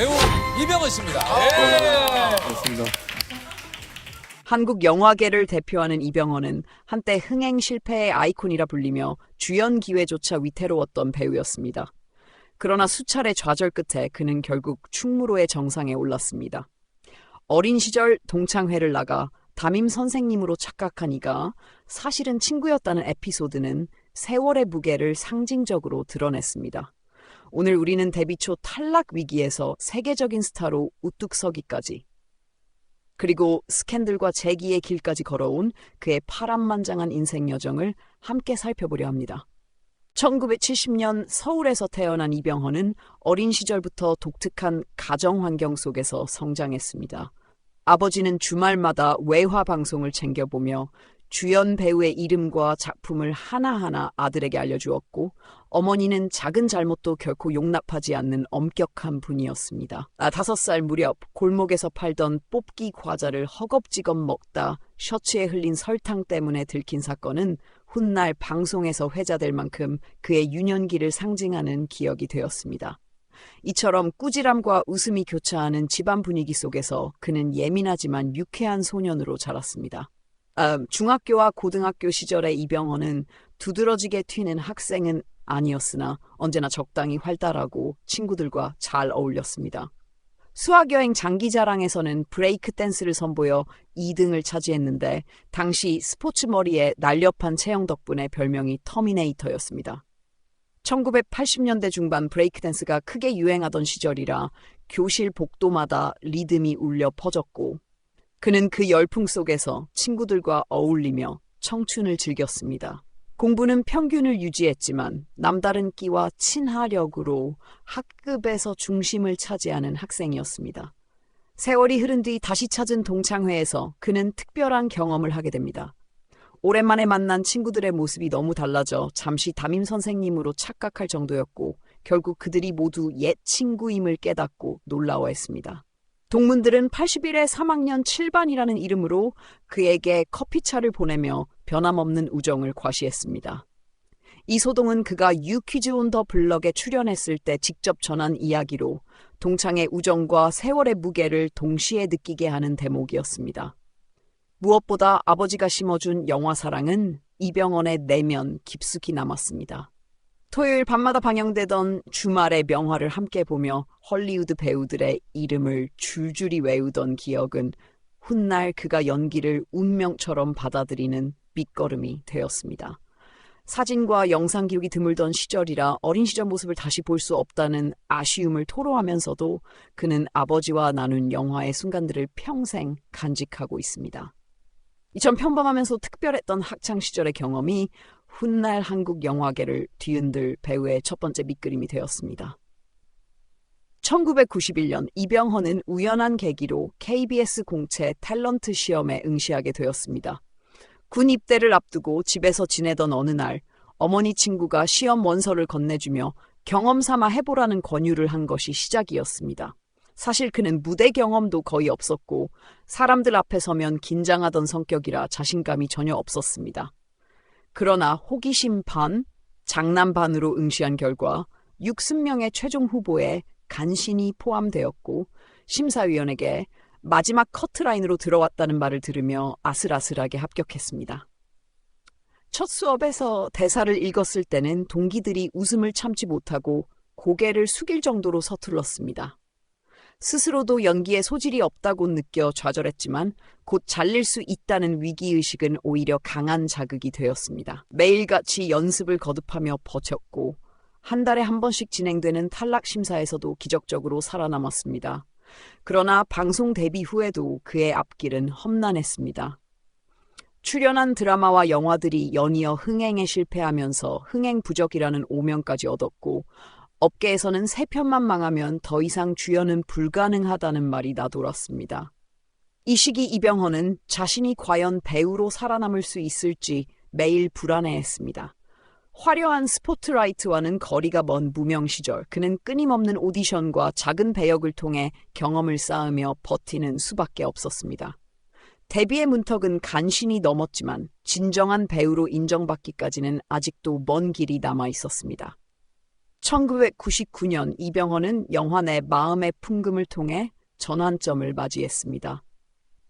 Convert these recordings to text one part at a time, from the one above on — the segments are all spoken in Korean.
배우 이병헌 씨입니다. 맞습니다. 한국 영화계를 대표하는 이병헌은 한때 흥행 실패의 아이콘이라 불리며 주연 기회조차 위태로웠던 배우였습니다. 그러나 수차례 좌절 끝에 그는 결국 충무로의 정상에 올랐습니다. 어린 시절 동창회를 나가 담임 선생님으로 착각한 이가 사실은 친구였다는 에피소드는 세월의 무게를 상징적으로 드러냈습니다. 오늘 우리는 데뷔 초 탈락 위기에서 세계적인 스타로 우뚝 서기까지, 그리고 스캔들과 재기의 길까지 걸어온 그의 파란만장한 인생 여정을 함께 살펴보려 합니다. 1970년 서울에서 태어난 이병헌은 어린 시절부터 독특한 가정 환경 속에서 성장했습니다. 아버지는 주말마다 외화 방송을 챙겨보며 주연 배우의 이름과 작품을 하나하나 아들에게 알려주었고, 어머니는 작은 잘못도 결코 용납하지 않는 엄격한 분이었습니다. 5살 무렵 골목에서 팔던 뽑기 과자를 허겁지겁 먹다 셔츠에 흘린 설탕 때문에 들킨 사건은 훗날 방송에서 회자될 만큼 그의 유년기를 상징하는 기억이 되었습니다. 이처럼 꾸지람과 웃음이 교차하는 집안 분위기 속에서 그는 예민하지만 유쾌한 소년으로 자랐습니다. 중학교와 고등학교 시절의 이병헌은 두드러지게 튀는 학생은 아니었으나 언제나 적당히 활달하고 친구들과 잘 어울렸습니다. 수학여행 장기자랑에서는 브레이크 댄스를 선보여 2등을 차지했는데 당시 스포츠 머리에 날렵한 체형 덕분에 별명이 터미네이터였습니다. 1980년대 중반 브레이크 댄스가 크게 유행하던 시절이라 교실 복도마다 리듬이 울려 퍼졌고, 그는 그 열풍 속에서 친구들과 어울리며 청춘을 즐겼습니다. 공부는 평균을 유지했지만 남다른 끼와 친화력으로 학급에서 중심을 차지하는 학생이었습니다. 세월이 흐른 뒤 다시 찾은 동창회에서 그는 특별한 경험을 하게 됩니다. 오랜만에 만난 친구들의 모습이 너무 달라져 잠시 담임 선생님으로 착각할 정도였고, 결국 그들이 모두 옛 친구임을 깨닫고 놀라워했습니다. 동문들은 81회 3학년 7반이라는 이름으로 그에게 커피차를 보내며 변함없는 우정을 과시했습니다. 이소동은 그가 유퀴즈 온 더 블럭에 출연했을 때 직접 전한 이야기로 동창의 우정과 세월의 무게를 동시에 느끼게 하는 대목이었습니다. 무엇보다 아버지가 심어준 영화 사랑은 이병헌의 내면 깊숙이 남았습니다. 토요일 밤마다 방영되던 주말의 명화를 함께 보며 헐리우드 배우들의 이름을 줄줄이 외우던 기억은 훗날 그가 연기를 운명처럼 받아들이는 밑거름이 되었습니다. 사진과 영상 기록이 드물던 시절이라 어린 시절 모습을 다시 볼 수 없다는 아쉬움을 토로하면서도 그는 아버지와 나눈 영화의 순간들을 평생 간직하고 있습니다. 이처럼 평범하면서 특별했던 학창시절의 경험이 훗날 한국 영화계를 뒤흔들 배우의 첫 번째 밑그림이 되었습니다. 1991년 이병헌은 우연한 계기로 KBS 공채 탤런트 시험에 응시하게 되었습니다. 군 입대를 앞두고 집에서 지내던 어느 날 어머니 친구가 시험 원서를 건네주며 경험 삼아 해보라는 권유를 한 것이 시작이었습니다. 사실 그는 무대 경험도 거의 없었고 사람들 앞에 서면 긴장하던 성격이라 자신감이 전혀 없었습니다. 그러나 호기심 반, 장난 반으로 응시한 결과 60명의 최종 후보에 간신히 포함되었고 심사위원에게 마지막 커트라인으로 들어왔다는 말을 들으며 아슬아슬하게 합격했습니다. 첫 수업에서 대사를 읽었을 때는 동기들이 웃음을 참지 못하고 고개를 숙일 정도로 서툴렀습니다. 스스로도 연기에 소질이 없다고 느껴 좌절했지만 곧 잘릴 수 있다는 위기의식은 오히려 강한 자극이 되었습니다. 매일같이 연습을 거듭하며 버텼고 한 달에 한 번씩 진행되는 탈락 심사에서도 기적적으로 살아남았습니다. 그러나 방송 데뷔 후에도 그의 앞길은 험난했습니다. 출연한 드라마와 영화들이 연이어 흥행에 실패하면서 흥행 부적이라는 오명까지 얻었고 업계에서는 3편만 망하면 더 이상 주연은 불가능하다는 말이 나돌았습니다. 이 시기 이병헌은 자신이 과연 배우로 살아남을 수 있을지 매일 불안해했습니다. 화려한 스포트라이트와는 거리가 먼 무명 시절, 그는 끊임없는 오디션과 작은 배역을 통해 경험을 쌓으며 버티는 수밖에 없었습니다. 데뷔의 문턱은 간신히 넘었지만 진정한 배우로 인정받기까지는 아직도 먼 길이 남아 있었습니다. 1999년 이병헌은 영화 내 마음의 풍금을 통해 전환점을 맞이했습니다.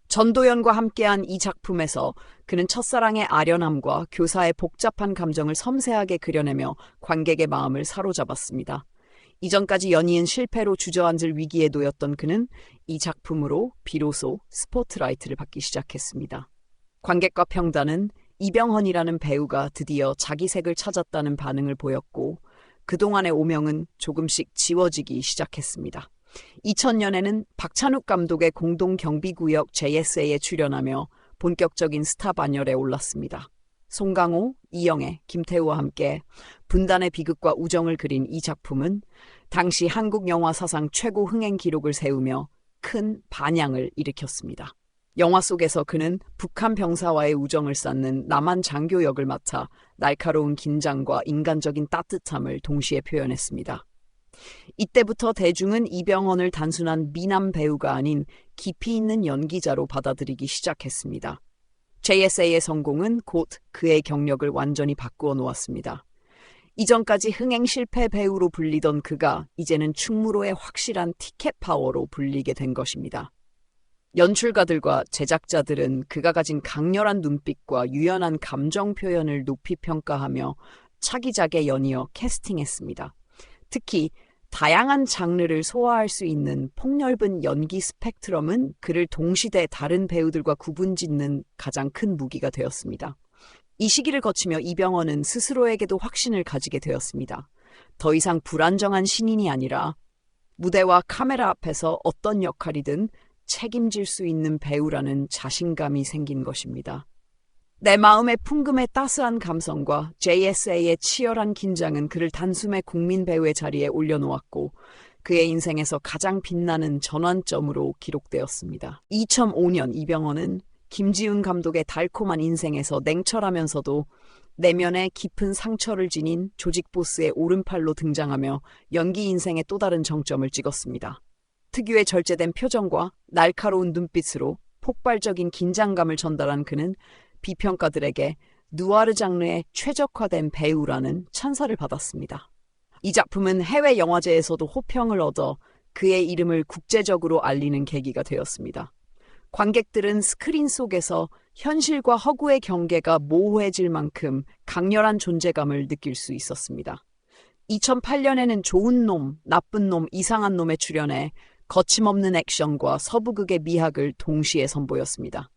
전도연과 함께한 이 작품에서 그는 첫사랑의 아련함과 교사의 복잡한 감정을 섬세하게 그려내며 관객의 마음을 사로잡았습니다. 이전까지 연이은 실패로 주저앉을 위기에 놓였던 그는 이 작품으로 비로소 스포트라이트를 받기 시작했습니다. 관객과 평단은 이병헌이라는 배우가 드디어 자기 색을 찾았다는 반응을 보였고 그동안의 오명은 조금씩 지워지기 시작했습니다. 2000년에는 박찬욱 감독의 공동경비구역 JSA에 출연하며 본격적인 스타 반열에 올랐습니다. 송강호, 이영애, 김태우와 함께 분단의 비극과 우정을 그린 이 작품은 당시 한국 영화 사상 최고 흥행 기록을 세우며 큰 반향을 일으켰습니다. 영화 속에서 그는 북한 병사와의 우정을 쌓는 남한 장교 역을 맡아 날카로운 긴장과 인간적인 따뜻함을 동시에 표현했습니다. 이때부터 대중은 이병헌을 단순한 미남 배우가 아닌 깊이 있는 연기자로 받아들이기 시작했습니다. JSA의 성공은 곧 그의 경력을 완전히 바꾸어 놓았습니다. 이전까지 흥행 실패 배우로 불리던 그가 이제는 충무로의 확실한 티켓 파워로 불리게 된 것입니다. 연출가들과 제작자들은 그가 가진 강렬한 눈빛과 유연한 감정 표현을 높이 평가하며 차기작에 연이어 캐스팅했습니다. 특히 다양한 장르를 소화할 수 있는 폭넓은 연기 스펙트럼은 그를 동시대 다른 배우들과 구분짓는 가장 큰 무기가 되었습니다. 이 시기를 거치며 이병헌은 스스로에게도 확신을 가지게 되었습니다. 더 이상 불안정한 신인이 아니라 무대와 카메라 앞에서 어떤 역할이든 책임질 수 있는 배우라는 자신감이 생긴 것입니다. 내 마음의 풍금의 따스한 감성과 JSA의 치열한 긴장은 그를 단숨에 국민 배우의 자리에 올려놓았고 그의 인생에서 가장 빛나는 전환점으로 기록되었습니다. 2005년 이병헌은 김지훈 감독의 달콤한 인생에서 냉철하면서도 내면에 깊은 상처를 지닌 조직 보스의 오른팔로 등장하며 연기 인생의 또 다른 정점을 찍었습니다. 특유의 절제된 표정과 날카로운 눈빛으로 폭발적인 긴장감을 전달한 그는 비평가들에게 누아르 장르의 최적화된 배우라는 찬사를 받았습니다. 이 작품은 해외 영화제에서도 호평을 얻어 그의 이름을 국제적으로 알리는 계기가 되었습니다. 관객들은 스크린 속에서 현실과 허구의 경계가 모호해질 만큼 강렬한 존재감을 느낄 수 있었습니다. 2008년에는 좋은 놈, 나쁜 놈, 이상한 놈에 출연해 거침없는 액션과 서부극의 미학을 동시에 선보였습니다.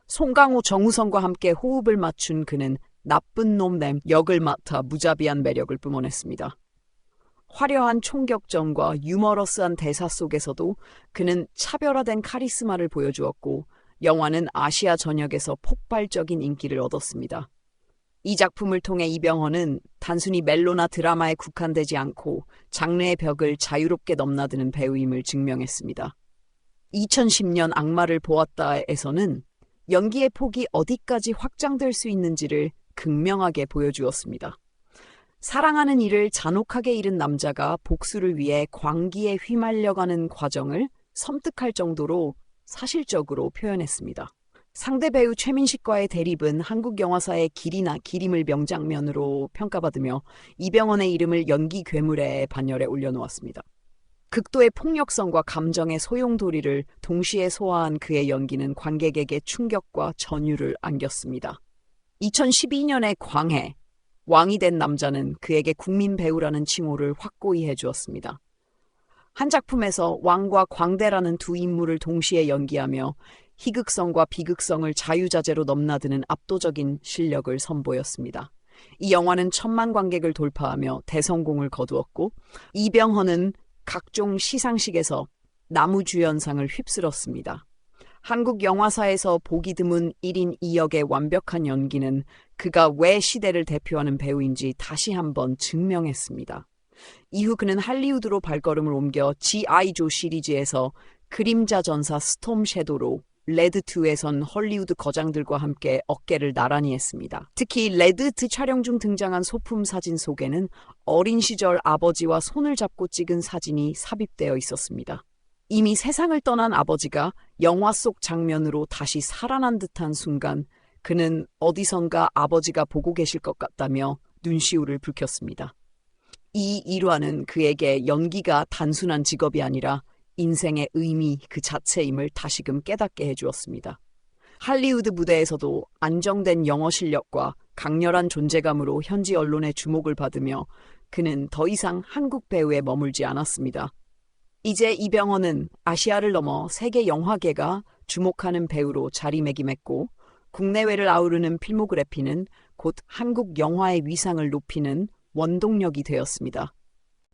송강호, 정우성과 함께 호흡을 맞춘 그는 나쁜 놈 nem 역을 맡아 무자비한 매력을 뿜어냈습니다. 화려한 총격전과 유머러스한 대사 속에서도 그는 차별화된 카리스마를 보여주었고 영화는 아시아 전역에서 폭발적인 인기를 얻었습니다. 이 작품을 통해 이병헌은 단순히 멜로나 드라마에 국한되지 않고 장르의 벽을 자유롭게 넘나드는 배우임을 증명했습니다. 2010년 악마를 보았다에서는 연기의 폭이 어디까지 확장될 수 있는지를 극명하게 보여주었습니다. 사랑하는 이를 잔혹하게 잃은 남자가 복수를 위해 광기에 휘말려가는 과정을 섬뜩할 정도로 사실적으로 표현했습니다. 상대 배우 최민식과의 대립은 한국 영화사의 길이나 기림을 명장면으로 평가받으며 이병헌의 이름을 연기 괴물의 반열에 올려놓았습니다. 극도의 폭력성과 감정의 소용돌이를 동시에 소화한 그의 연기는 관객에게 충격과 전율을 안겼습니다. 2012년의 광해, 왕이 된 남자는 그에게 국민 배우라는 칭호를 확고히 해주었습니다. 한 작품에서 왕과 광대라는 두 인물을 동시에 연기하며 희극성과 비극성을 자유자재로 넘나드는 압도적인 실력을 선보였습니다. 이 영화는 1000만 관객을 돌파하며 대성공을 거두었고 이병헌은 각종 시상식에서 나무주연상을 휩쓸었습니다. 한국 영화사에서 보기 드문 1인 2역의 완벽한 연기는 그가 왜 시대를 대표하는 배우인지 다시 한번 증명했습니다. 이후 그는 할리우드로 발걸음을 옮겨 G.I. 조 시리즈에서 그림자 전사 스톰 섀도로, 레드2에선 헐리우드 거장들과 함께 어깨를 나란히 했습니다. 특히 레드2 촬영 중 등장한 소품 사진 속에는 어린 시절 아버지와 손을 잡고 찍은 사진이 삽입되어 있었습니다. 이미 세상을 떠난 아버지가 영화 속 장면으로 다시 살아난 듯한 순간 그는 어디선가 아버지가 보고 계실 것 같다며 눈시울을 붉혔습니다. 이 일화는 그에게 연기가 단순한 직업이 아니라 인생의 의미 그 자체임을 다시금 깨닫게 해주었습니다. 할리우드 무대에서도 안정된 영어 실력과 강렬한 존재감으로 현지 언론의 주목을 받으며 그는 더 이상 한국 배우에 머물지 않았습니다. 이제 이병헌은 아시아를 넘어 세계 영화계가 주목하는 배우로 자리매김했고 국내외를 아우르는 필모그래피는 곧 한국 영화의 위상을 높이는 원동력이 되었습니다.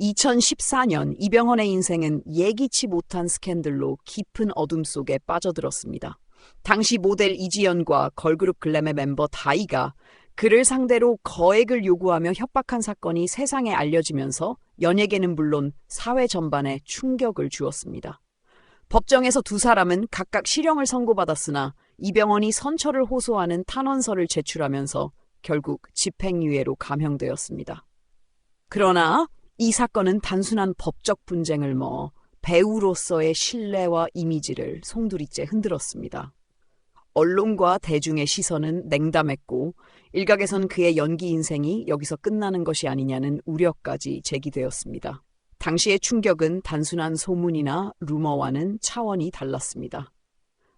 2014년 이병헌의 인생은 예기치 못한 스캔들로 깊은 어둠 속에 빠져들었습니다. 당시 모델 이지연과 걸그룹 글램의 멤버 다이가 그를 상대로 거액을 요구하며 협박한 사건이 세상에 알려지면서 연예계는 물론 사회 전반에 충격을 주었습니다. 법정에서 두 사람은 각각 실형을 선고받았으나 이병헌이 선처를 호소하는 탄원서를 제출하면서 결국 집행유예로 감형되었습니다. 그러나 이 사건은 단순한 법적 분쟁을 넘어 배우로서의 신뢰와 이미지를 송두리째 흔들었습니다. 언론과 대중의 시선은 냉담했고 일각에선 그의 연기 인생이 여기서 끝나는 것이 아니냐는 우려까지 제기되었습니다. 당시의 충격은 단순한 소문이나 루머와는 차원이 달랐습니다.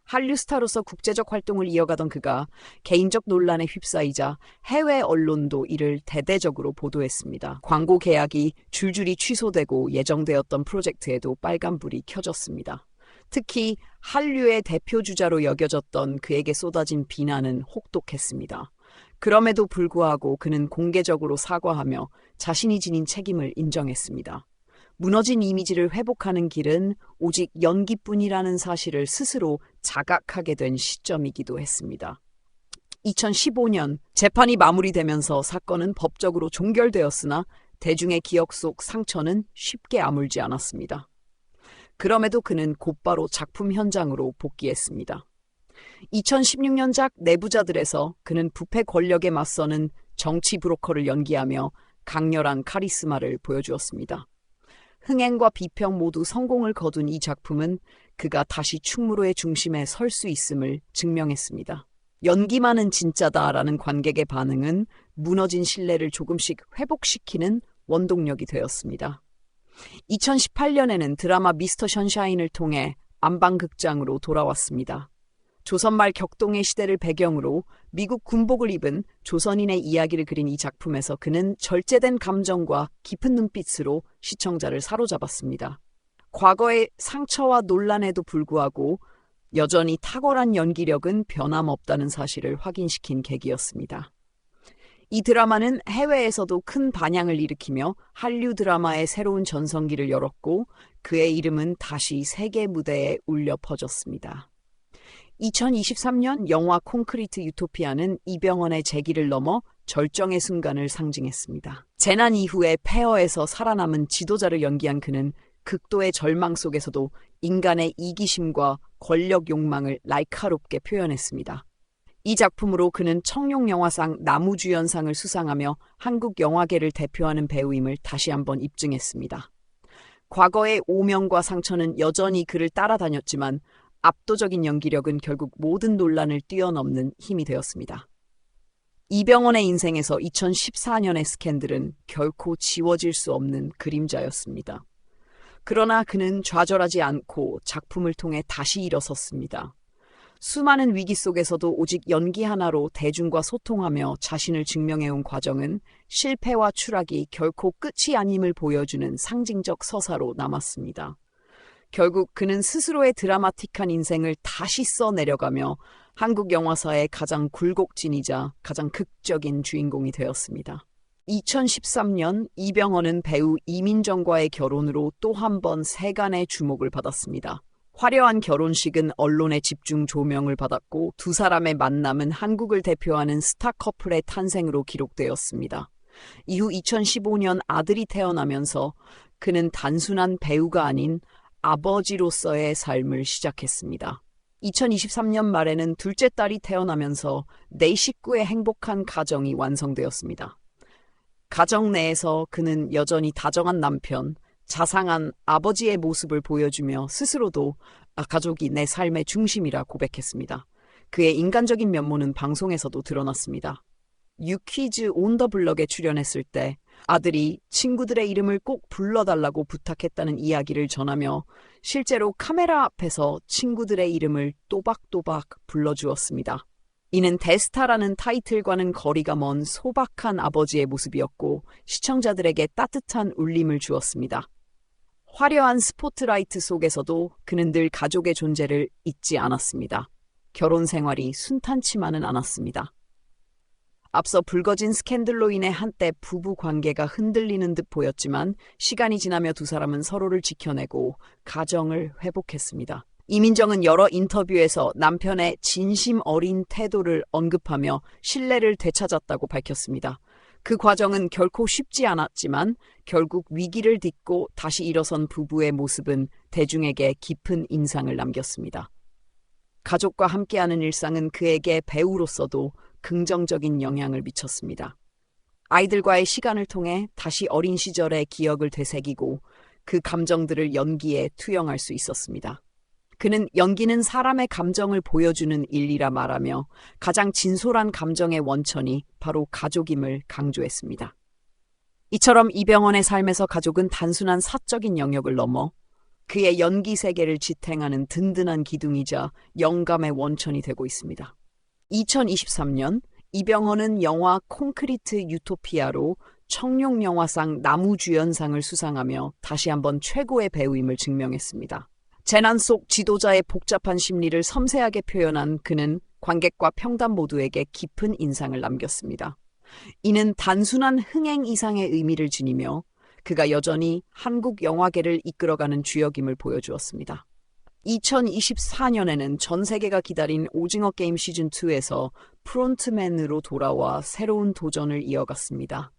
한류 스타로서 국제적 활동을 이어가던 그가 개인적 논란에 휩싸이자 해외 언론도 이를 대대적으로 보도했습니다. 광고 계약이 줄줄이 취소되고 예정되었던 프로젝트에도 빨간불이 켜졌습니다. 특히 한류의 대표 주자로 여겨졌던 그에게 쏟아진 비난은 혹독했습니다. 그럼에도 불구하고 그는 공개적으로 사과하며 자신이 지닌 책임을 인정했습니다. 무너진 이미지를 회복하는 길은 오직 연기뿐이라는 사실을 스스로 자각하게 된 시점이기도 했습니다. 2015년 재판이 마무리되면서 사건은 법적으로 종결되었으나 대중의 기억 속 상처는 쉽게 아물지 않았습니다. 그럼에도 그는 곧바로 작품 현장으로 복귀했습니다. 2016년작 내부자들에서 그는 부패 권력에 맞서는 정치 브로커를 연기하며 강렬한 카리스마를 보여주었습니다. 흥행과 비평 모두 성공을 거둔 이 작품은 그가 다시 충무로의 중심에 설 수 있음을 증명했습니다. 연기만은 진짜다라는 관객의 반응은 무너진 신뢰를 조금씩 회복시키는 원동력이 되었습니다. 2018년에는 드라마 미스터 션샤인을 통해 안방극장으로 돌아왔습니다. 조선말 격동의 시대를 배경으로 미국 군복을 입은 조선인의 이야기를 그린 이 작품에서 그는 절제된 감정과 깊은 눈빛으로 시청자를 사로잡았습니다. 과거의 상처와 논란에도 불구하고 여전히 탁월한 연기력은 변함없다는 사실을 확인시킨 계기였습니다. 이 드라마는 해외에서도 큰 반향을 일으키며 한류 드라마의 새로운 전성기를 열었고 그의 이름은 다시 세계 무대에 울려 퍼졌습니다. 2023년 영화 콘크리트 유토피아는 이병헌의 재기를 넘어 절정의 순간을 상징했습니다. 재난 이후에 폐허에서 살아남은 지도자를 연기한 그는 극도의 절망 속에서도 인간의 이기심과 권력 욕망을 날카롭게 표현했습니다. 이 작품으로 그는 청룡영화상 나무주연상을 수상하며 한국 영화계를 대표하는 배우임을 다시 한번 입증했습니다. 과거의 오명과 상처는 여전히 그를 따라다녔지만 압도적인 연기력은 결국 모든 논란을 뛰어넘는 힘이 되었습니다. 이병헌의 인생에서 2014년의 스캔들은 결코 지워질 수 없는 그림자였습니다. 그러나 그는 좌절하지 않고 작품을 통해 다시 일어섰습니다. 수많은 위기 속에서도 오직 연기 하나로 대중과 소통하며 자신을 증명해온 과정은 실패와 추락이 결코 끝이 아님을 보여주는 상징적 서사로 남았습니다. 결국 그는 스스로의 드라마틱한 인생을 다시 써내려가며 한국 영화사의 가장 굴곡진이자 가장 극적인 주인공이 되었습니다. 2013년 이병헌은 배우 이민정과의 결혼으로 또 한 번 세간의 주목을 받았습니다. 화려한 결혼식은 언론의 집중 조명을 받았고 두 사람의 만남은 한국을 대표하는 스타 커플의 탄생으로 기록되었습니다. 이후 2015년 아들이 태어나면서 그는 단순한 배우가 아닌 아버지로서의 삶을 시작했습니다. 2023년 말에는 둘째 딸이 태어나면서 네 식구의 행복한 가정이 완성되었습니다. 가정 내에서 그는 여전히 다정한 남편, 자상한 아버지의 모습을 보여주며 스스로도 가족이 내 삶의 중심이라 고백했습니다. 그의 인간적인 면모는 방송에서도 드러났습니다. 유퀴즈 온 더 블럭에 출연했을 때 아들이 친구들의 이름을 꼭 불러달라고 부탁했다는 이야기를 전하며 실제로 카메라 앞에서 친구들의 이름을 또박또박 불러주었습니다. 이는 대스타라는 타이틀과는 거리가 먼 소박한 아버지의 모습이었고 시청자들에게 따뜻한 울림을 주었습니다. 화려한 스포트라이트 속에서도 그는 늘 가족의 존재를 잊지 않았습니다. 결혼 생활이 순탄치만은 않았습니다. 앞서 불거진 스캔들로 인해 한때 부부 관계가 흔들리는 듯 보였지만 시간이 지나며 두 사람은 서로를 지켜내고 가정을 회복했습니다. 이민정은 여러 인터뷰에서 남편의 진심 어린 태도를 언급하며 신뢰를 되찾았다고 밝혔습니다. 그 과정은 결코 쉽지 않았지만 결국 위기를 딛고 다시 일어선 부부의 모습은 대중에게 깊은 인상을 남겼습니다. 가족과 함께하는 일상은 그에게 배우로서도 긍정적인 영향을 미쳤습니다. 아이들과의 시간을 통해 다시 어린 시절의 기억을 되새기고 그 감정들을 연기에 투영할 수 있었습니다. 그는 연기는 사람의 감정을 보여주는 일이라 말하며 가장 진솔한 감정의 원천이 바로 가족임을 강조했습니다. 이처럼 이병헌의 삶에서 가족은 단순한 사적인 영역을 넘어 그의 연기 세계를 지탱하는 든든한 기둥이자 영감의 원천이 되고 있습니다. 2023년 이병헌은 영화 콘크리트 유토피아로 청룡영화상 남우주연상을 수상하며 다시 한번 최고의 배우임을 증명했습니다. 재난 속 지도자의 복잡한 심리를 섬세하게 표현한 그는 관객과 평단 모두에게 깊은 인상을 남겼습니다. 이는 단순한 흥행 이상의 의미를 지니며 그가 여전히 한국 영화계를 이끌어가는 주역임을 보여주었습니다. 2024년에는 전 세계가 기다린 오징어 게임 시즌2에서 프론트맨으로 돌아와 새로운 도전을 이어갔습니다.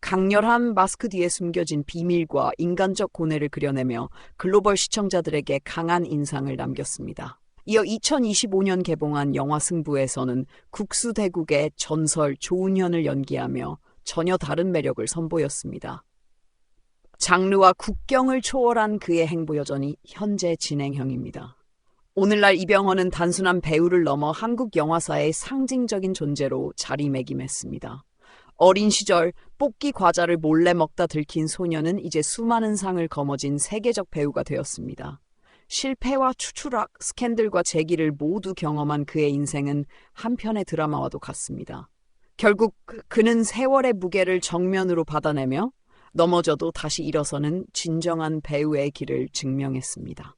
강렬한 마스크 뒤에 숨겨진 비밀과 인간적 고뇌를 그려내며 글로벌 시청자들에게 강한 인상을 남겼습니다. 이어 2025년 개봉한 영화 승부에서는 국수대국의 전설 조은현을 연기하며 전혀 다른 매력을 선보였습니다. 장르와 국경을 초월한 그의 행보 여전히 현재 진행형입니다. 오늘날 이병헌은 단순한 배우를 넘어 한국 영화사의 상징적인 존재로 자리매김했습니다. 어린 시절 뽑기 과자를 몰래 먹다 들킨 소녀는 이제 수많은 상을 거머쥔 세계적 배우가 되었습니다. 실패와 추추락, 스캔들과 재기를 모두 경험한 그의 인생은 한편의 드라마와도 같습니다. 결국 그는 세월의 무게를 정면으로 받아내며 넘어져도 다시 일어서는 진정한 배우의 길을 증명했습니다.